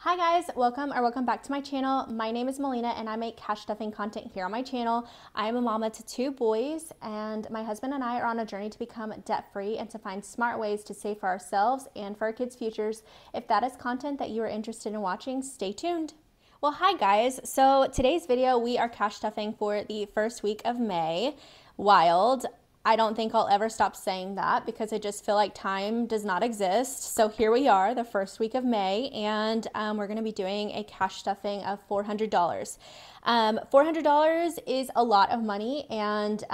Hi guys, welcome back to my channel. My name is Melina and I make cash stuffing content here on my channel. I am a mama to 2 boys and my husband and I are on a journey to become debt free and to find smart ways to save for ourselves and for our kids' futures. If that is content that you are interested in watching, stay tuned. Well, hi guys. So today's video, we are cash stuffing for the first week of May. Wild. I don't think I'll ever stop saying that because I just feel like time does not exist. So here we are, the first week of May, and we're going to be doing a cash stuffing of $400. $400 is a lot of money, and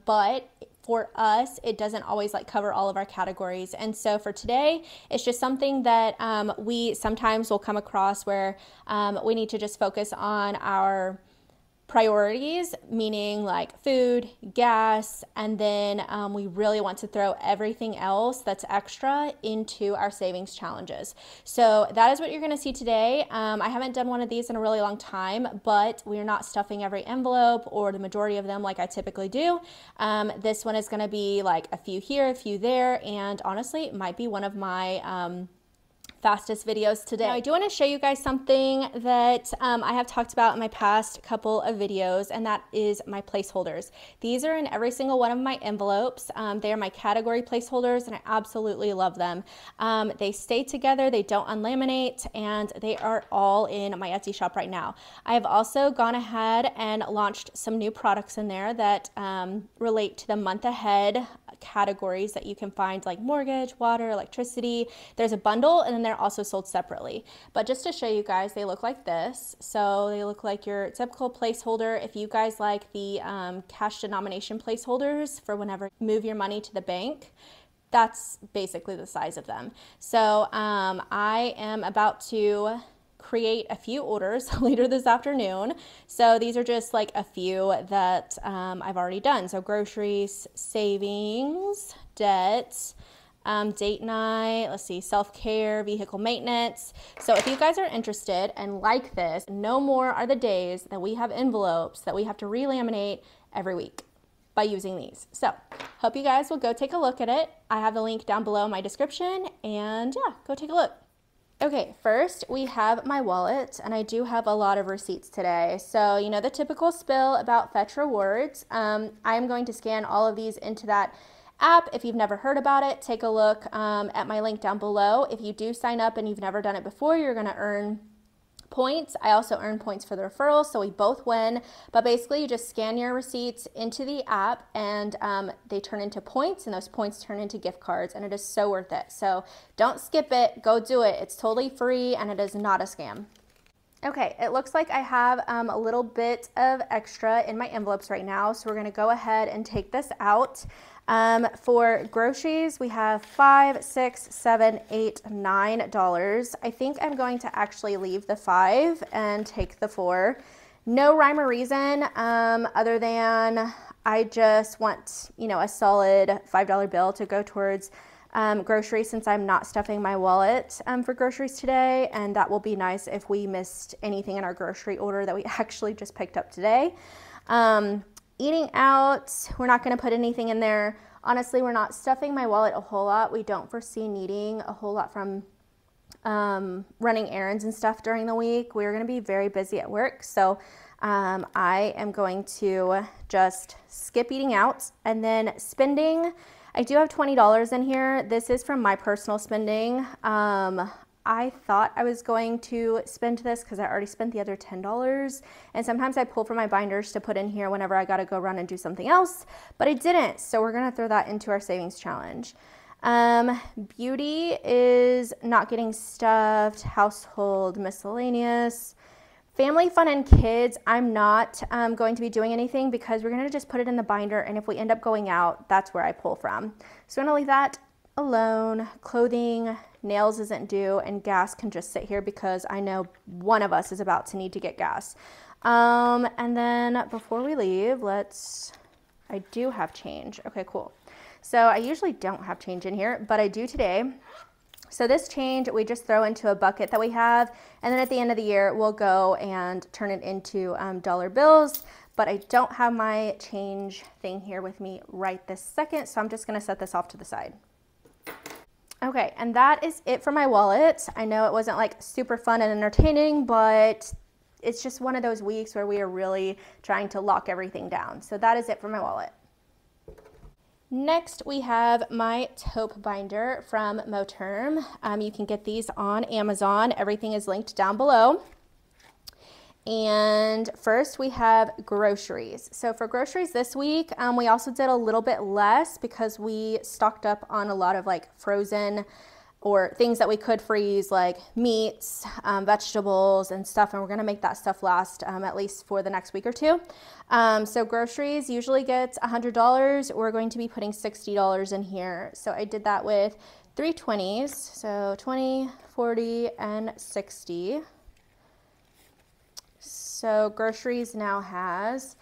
but for us, it doesn't always cover all of our categories. And so for today, it's just something that we sometimes will come across where we need to just focus on our priorities, meaning like food, gas, and then we really want to throw everything else that's extra into our savings challenges. So that is what you're going to see today. I haven't done one of these in a really long time, but we're not stuffing every envelope or the majority of them like I typically do. This one is going to be like a few here, a few there, and honestly, it might be one of my fastest videos today. Now, I do want to show you guys something that I have talked about in my past couple of videos, and that is my placeholders. These are in every single one of my envelopes. They are my category placeholders, and I absolutely love them. They stay together, they don't unlaminate, and they are all in my Etsy shop right now. I have also gone ahead and launched some new products in there that relate to the month ahead categories that you can find, like mortgage, water, electricity. There's a bundle, and then they're also sold separately. But just to show you guys, they look like this. So they look like your typical placeholder. If you guys like the cash denomination placeholders for whenever you move your money to the bank, that's basically the size of them. So I am about to create a few orders later this afternoon. So these are just like a few that I've already done. So groceries, savings, debt, date night, let's see, self-care, vehicle maintenance. So if you guys are interested and like this, no more are the days that we have envelopes that we have to re-laminate every week by using these. So hope you guys will go take a look at it. I have the link down below in my description, and yeah, go take a look. Okay, first we have my wallet, and I do have a lot of receipts today. So, you know, the typical spill about Fetch Rewards. I am going to scan all of these into that app. If you've never heard about it, take a look at my link down below. If you do sign up and you've never done it before, you're going to earn points. I also earn points for the referral, so we both win. But basically, you just scan your receipts into the app, and they turn into points, and those points turn into gift cards, and it is so worth it. So don't skip it. Go do it. It's totally free, and it is not a scam. Okay, it looks like I have a little bit of extra in my envelopes right now, so we're going to go ahead and take this out. For groceries, we have $5, $6, $7, $8, $9. I think I'm going to actually leave the $5 and take the $4. No rhyme or reason other than I just want, you know, a solid $5 bill to go towards groceries, since I'm not stuffing my wallet for groceries today, and that will be nice if we missed anything in our grocery order that we actually just picked up today. Eating out, we're not going to put anything in there. Honestly, we're not stuffing my wallet a whole lot. We don't foresee needing a whole lot from running errands and stuff during the week. We're going to be very busy at work, so I am going to just skip eating out. And then spending, I do have $20 in here. This is from my personal spending. I thought I was going to spend this because I already spent the other $10, and sometimes I pull from my binders to put in here whenever I got to go run and do something else, but I didn't, so we're going to throw that into our savings challenge. Beauty is not getting stuffed, household, miscellaneous. Family, fun, and kids, I'm not going to be doing anything because we're going to just put it in the binder, and if we end up going out, that's where I pull from. So I'm going to leave that alone. Clothing, nails isn't due, and gas can just sit here because I know one of us is about to need to get gas. And then before we leave, I do have change. Okay, cool. So I usually don't have change in here, but I do today. So this change we just throw into a bucket that we have, and then at the end of the year we'll go and turn it into dollar bills. But I don't have my change thing here with me right this second, so I'm just going to set this off to the side. Okay, and that is it for my wallet. I know it wasn't like super fun and entertaining, but it's just one of those weeks where we are really trying to lock everything down. So that is it for my wallet. Next, we have my taupe binder from Moterm. You can get these on Amazon. Everything is linked down below. And first we have groceries. So for groceries this week, we also did a little bit less because we stocked up on a lot of like frozen or things that we could freeze, like meats, vegetables and stuff. And we're gonna make that stuff last at least for the next week or two. So groceries usually gets $100. We're going to be putting $60 in here. So I did that with 3 20s. So 20, 40, and 60. So groceries now has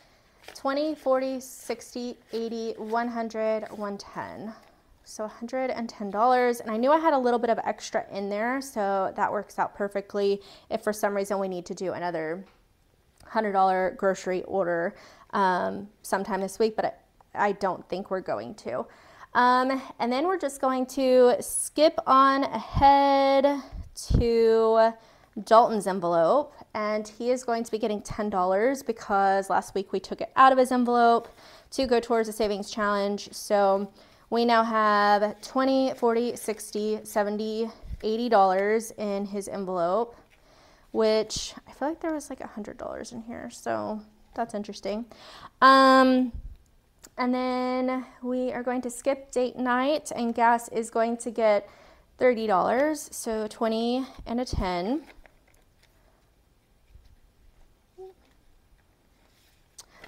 20, 40, 60, 80, 100, 110. So $110. And I knew I had a little bit of extra in there, so that works out perfectly if for some reason we need to do another $100 grocery order sometime this week, but I don't think we're going to. And then we're just going to skip on ahead to Dalton's envelope, and he is going to be getting $10 because last week we took it out of his envelope to go towards the savings challenge. So we now have 20, 40, 60, 70, $80 in his envelope, which I feel like there was like $100 in here. So that's interesting. And then we are going to skip date night, and gas is going to get $30. So 20 and a 10.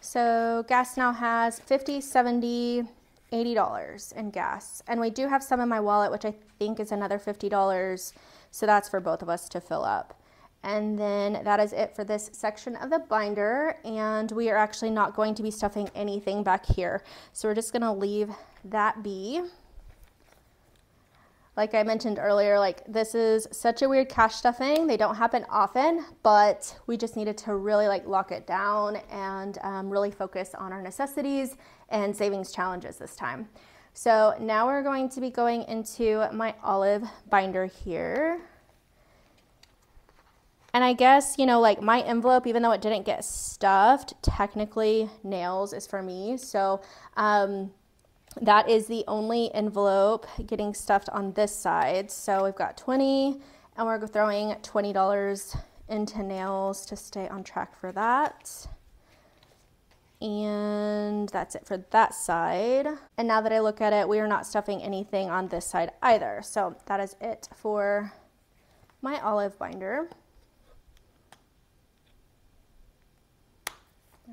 So gas now has 50, 70, $80 in gas. And we do have some in my wallet, which I think is another $50. So that's for both of us to fill up. And then that is it for this section of the binder. And we are actually not going to be stuffing anything back here. So we're just gonna leave that be. Like I mentioned earlier, like this is such a weird cash stuffing. They don't happen often, but we just needed to really like lock it down and really focus on our necessities and savings challenges this time. So now we're going to be going into my olive binder here. And I guess, you know, like my envelope, even though it didn't get stuffed, technically nails is for me. So, that is the only envelope getting stuffed on this side. So we've got 20 and we're throwing $20 into nails to stay on track for that. And that's it for that side. And now that I look at it, we are not stuffing anything on this side either. So that is it for my olive binder.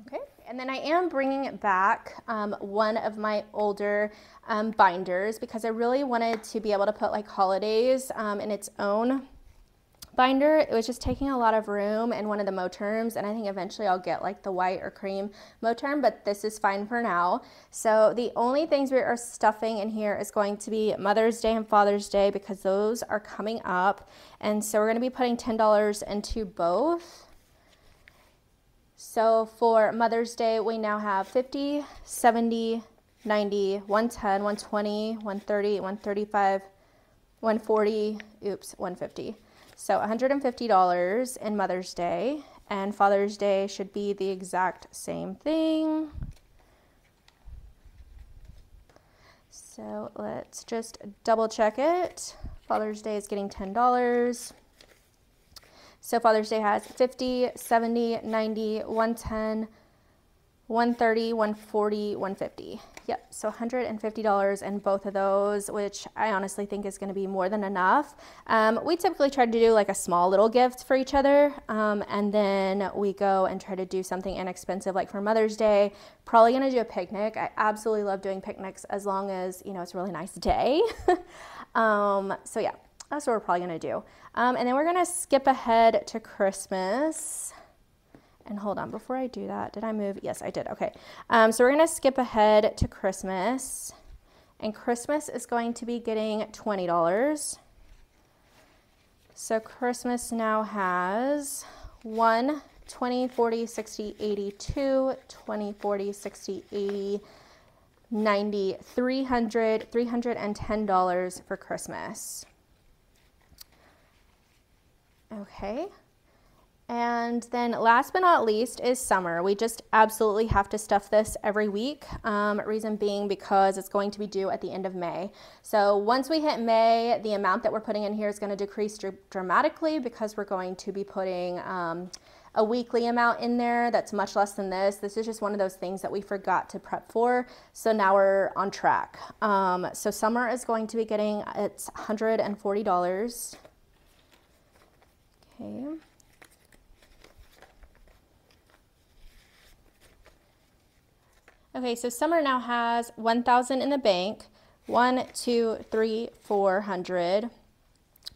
Okay, and then I am bringing back one of my older binders because I really wanted to be able to put like holidays in its own binder. It was just taking a lot of room in one of the Moterms, and I think eventually I'll get like the white or cream Moterm, but this is fine for now. So the only things we are stuffing in here is going to be Mother's Day and Father's Day because those are coming up. And so we're going to be putting $10 into both. So for Mother's Day, we now have 50, 70, 90, 110, 120, 130, 135, 140, oops, 150. So $150 in Mother's Day, and Father's Day should be the exact same thing. So let's just double check it. Father's Day is getting $10. So Father's Day has 50, 70, 90, 110, 130, 140, 150. Yep, so $150 in both of those, which I honestly think is going to be more than enough. We typically try to do like a small little gift for each other, and then we go and try to do something inexpensive like for Mother's Day. Probably going to do a picnic. I absolutely love doing picnics as long as, you know, it's a really nice day. So yeah, that's what we're probably going to do. And then we're going to skip ahead to Christmas. And hold on, before I do that, did I move? Yes, I did. Okay. So we're going to skip ahead to Christmas. And Christmas is going to be getting $20. So Christmas now has 1, 20, 40, 60, 80, 2, 20, 40, 60, 80, $310 for Christmas. Okay. And then last but not least is summer. We just absolutely have to stuff this every week. Reason being because it's going to be due at the end of May. So once we hit May, the amount that we're putting in here is going to decrease dramatically because we're going to be putting a weekly amount in there that's much less than this. This is just one of those things that we forgot to prep for. So now we're on track. So summer is going to be getting its $140. Okay. Okay, so summer now has 1,000 in the bank. 1, 2, 3, 400,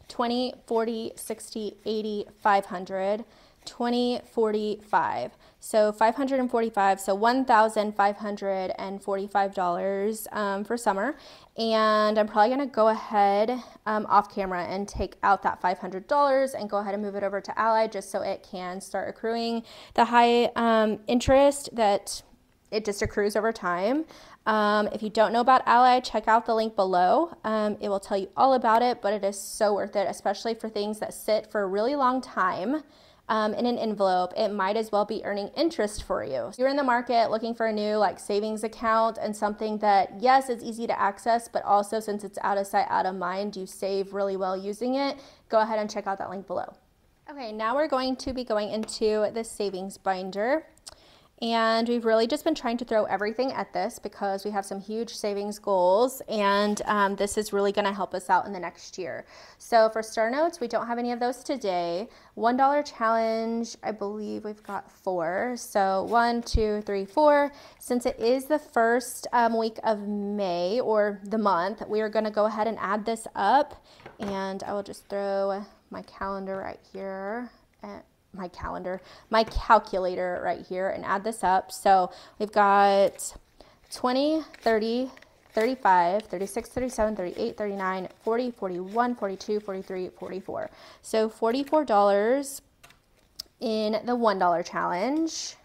20, 40, 60, 80, 500, 20, 45. So 545, so $1,545 for summer. And I'm probably gonna go ahead off camera and take out that $500 and go ahead and move it over to Ally just so it can start accruing the high interest that it just accrues over time. If you don't know about Ally, check out the link below. It will tell you all about it, but it is so worth it, especially for things that sit for a really long time in an envelope. It might as well be earning interest for you. If you're in the market looking for a new savings account and something that, yes, it's easy to access, but also since it's out of sight, out of mind, you save really well using it, go ahead and check out that link below. Okay, now we're going to be going into the savings binder. And we've really just been trying to throw everything at this because we have some huge savings goals, and this is really going to help us out in the next year. So for star notes, we don't have any of those today. $1 challenge, I believe we've got 4. So 1, 2, 3, 4. Since it is the first week of May, or the month, we are going to go ahead and add this up. And I will just throw my calendar right here. My calculator right here and add this up. So we've got 20, 30, 35, 36, 37, 38, 39, 40, 41, 42, 43, 44. So $44 in the $1 challenge,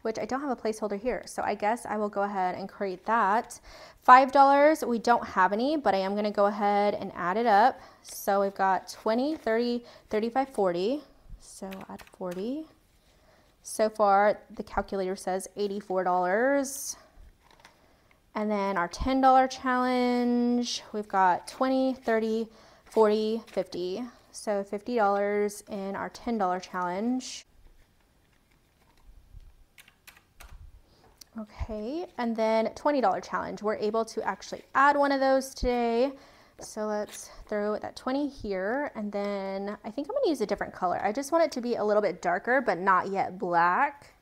which I don't have a placeholder here. So I guess I will go ahead and create that. $5, we don't have any, but I am gonna go ahead and add it up. So we've got 20, 30, 35, 40. So add 40. So far, the calculator says $84. And then our $10 challenge, we've got 20, 30, 40, 50. So $50 in our $10 challenge. Okay, and then $20 challenge. We're able to actually add one of those today. So let's throw that 20 here, and then I think I'm gonna use a different color. I just want it to be a little bit darker, but not yet black.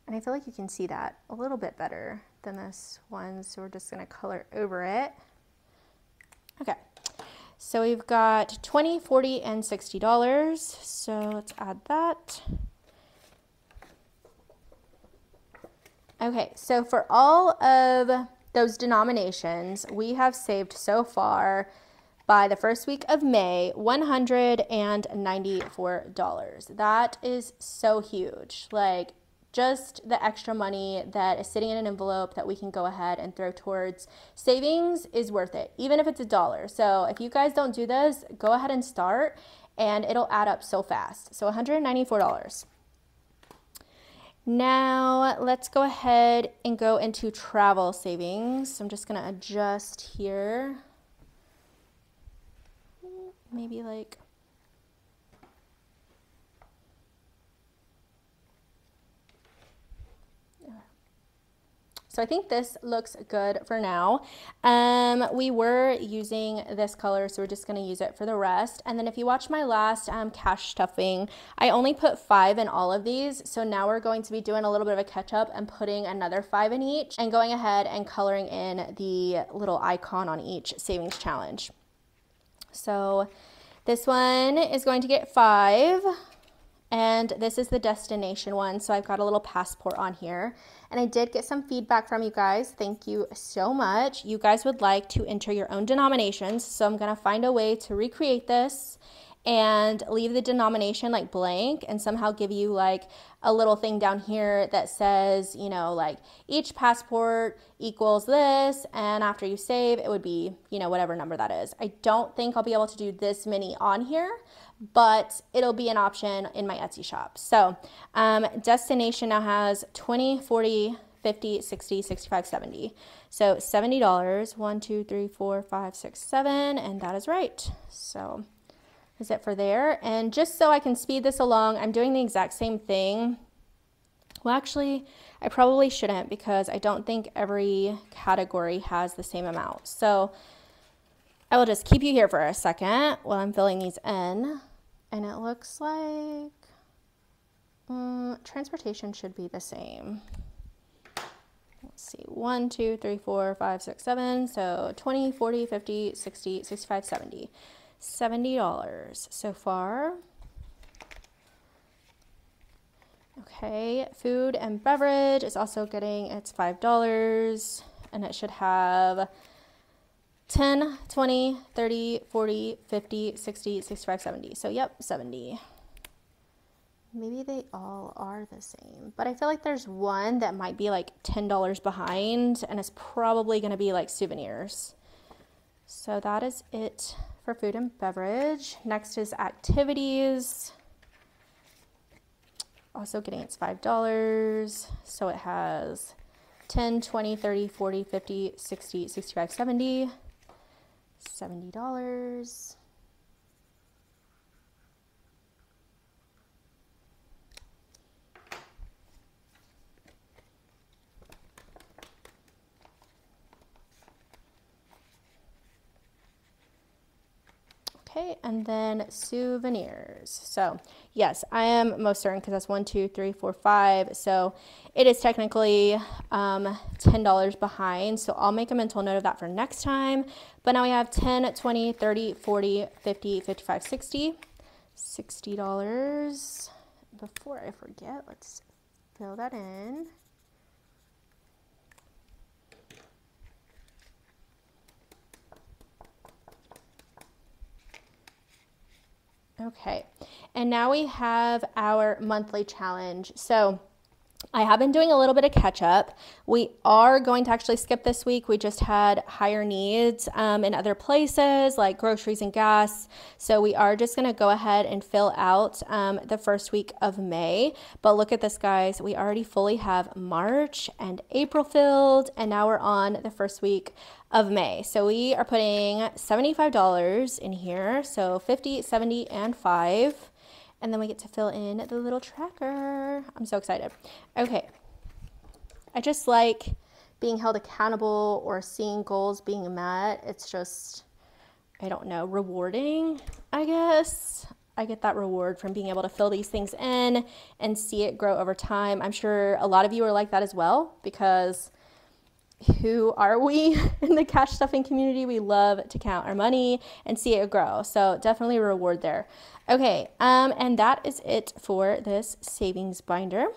And I feel like you can see that a little bit better than this one, so we're just gonna color over it. Okay, so we've got 20, 40, and $60. So let's add that. Okay, so for all of those denominations, we have saved so far by the first week of May, $194. That is so huge. Like, just the extra money that is sitting in an envelope that we can go ahead and throw towards savings is worth it, even if it's $1. So if you guys don't do this, go ahead and start, and it'll add up so fast. So $194. Now let's go ahead and go into travel savings. So I'm just gonna adjust here. Maybe like, so I think this looks good for now. We were using this color, so we're just gonna use it for the rest. And then if you watch my last cash stuffing, I only put 5 in all of these. So now we're going to be doing a little bit of a catch up and putting another 5 in each and going ahead and coloring in the little icon on each savings challenge. So this one is going to get 5. And this is the destination one, so I've got a little passport on here. And I did get some feedback from you guys. Thank you so much. You guys would like to enter your own denominations, so I'm gonna find a way to recreate this and leave the denomination like blank and somehow give you like a little thing down here that says, you know, like each passport equals this, and after you save, it would be, you know, whatever number that is. I don't think I'll be able to do this many on here, but it'll be an option in my Etsy shop. So destination now has 20, 40, 50, 60, 65, 70. So $70, 1, 2, 3, 4, 5, 6, 7, and that is right. So is it for there? And just so I can speed this along, I'm doing the exact same thing. Well, actually, I probably shouldn't because I don't think every category has the same amount. So I will just keep you here for a second while I'm filling these in. And it looks like transportation should be the same. Let's see, 1, 2, 3, 4, 5, 6, 7. So 20, 40, 50, 60, 65, 70. $70 so far. Okay, food and beverage is also getting its $5, and it should have 10, 20, 30, 40, 50, 60, 65, 70. So yep, 70. Maybe they all are the same, but I feel like there's one that might be like $10 behind, and it's probably going to be like souvenirs. So that is it for food and beverage. Next is activities. Also getting its $5. So it has 10, 20, 30, 40, 50, 60, 65, 70. $70. Okay, and then souvenirs. So yes, I am most certain because that's 1, 2, 3, 4, 5. So it is technically $10 behind. So I'll make a mental note of that for next time. But now we have 10, 20, 30, 40, 50, 55, 60. $60. Before I forget, let's fill that in. Okay, and now we have our monthly challenge. So I have been doing a little bit of catch up. We are going to actually skip this week. We just had higher needs in other places like groceries and gas. So we are just going to go ahead and fill out the first week of May. But look at this, guys. We already fully have March and April filled, and now we're on the first week of May. So we are putting $75 in here. So 50, 70, and 5. And then we get to fill in the little tracker. I'm so excited. Okay. I just like being held accountable or seeing goals being met. It's just, I don't know, rewarding, I guess. I get that reward from being able to fill these things in and see it grow over time. I'm sure a lot of you are like that as well, because who are we in the cash stuffing community? We love to count our money and see it grow. So definitely a reward there. Okay, and that is it for this savings binder.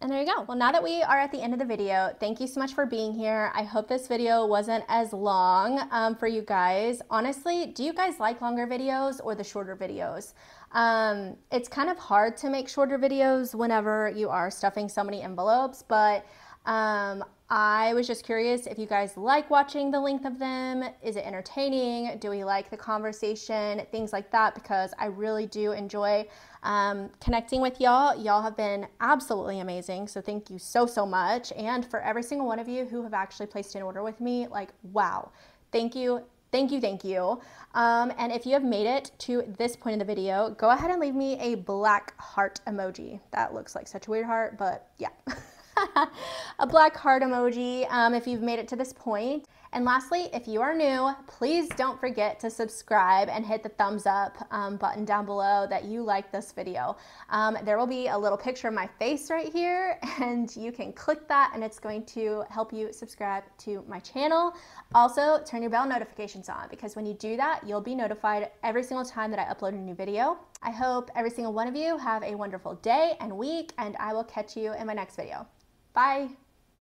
And there you go. Well, now that we are at the end of the video, thank you so much for being here. I hope this video wasn't as long for you guys. Honestly, do you guys like longer videos or the shorter videos? It's kind of hard to make shorter videos whenever you are stuffing so many envelopes, but I was just curious if you guys like watching the length of them. Is it entertaining? Do we like the conversation? Things like that, because I really do enjoy connecting with y'all. Y'all have been absolutely amazing. So thank you so, so much. And for every single one of you who have actually placed an order with me, like, wow, thank you. Thank you, thank you. And if you have made it to this point in the video, go ahead and leave me a black heart emoji. That looks like such a weird heart, but yeah. A black heart emoji if you've made it to this point. And lastly, if you are new, please don't forget to subscribe and hit the thumbs up button down below that you like this video. There will be a little picture of my face right here, and you can click that and it's going to help you subscribe to my channel. Also, turn your bell notifications on, because when you do that, you'll be notified every single time that I upload a new video. I hope every single one of you have a wonderful day and week, and I will catch you in my next video. Bye.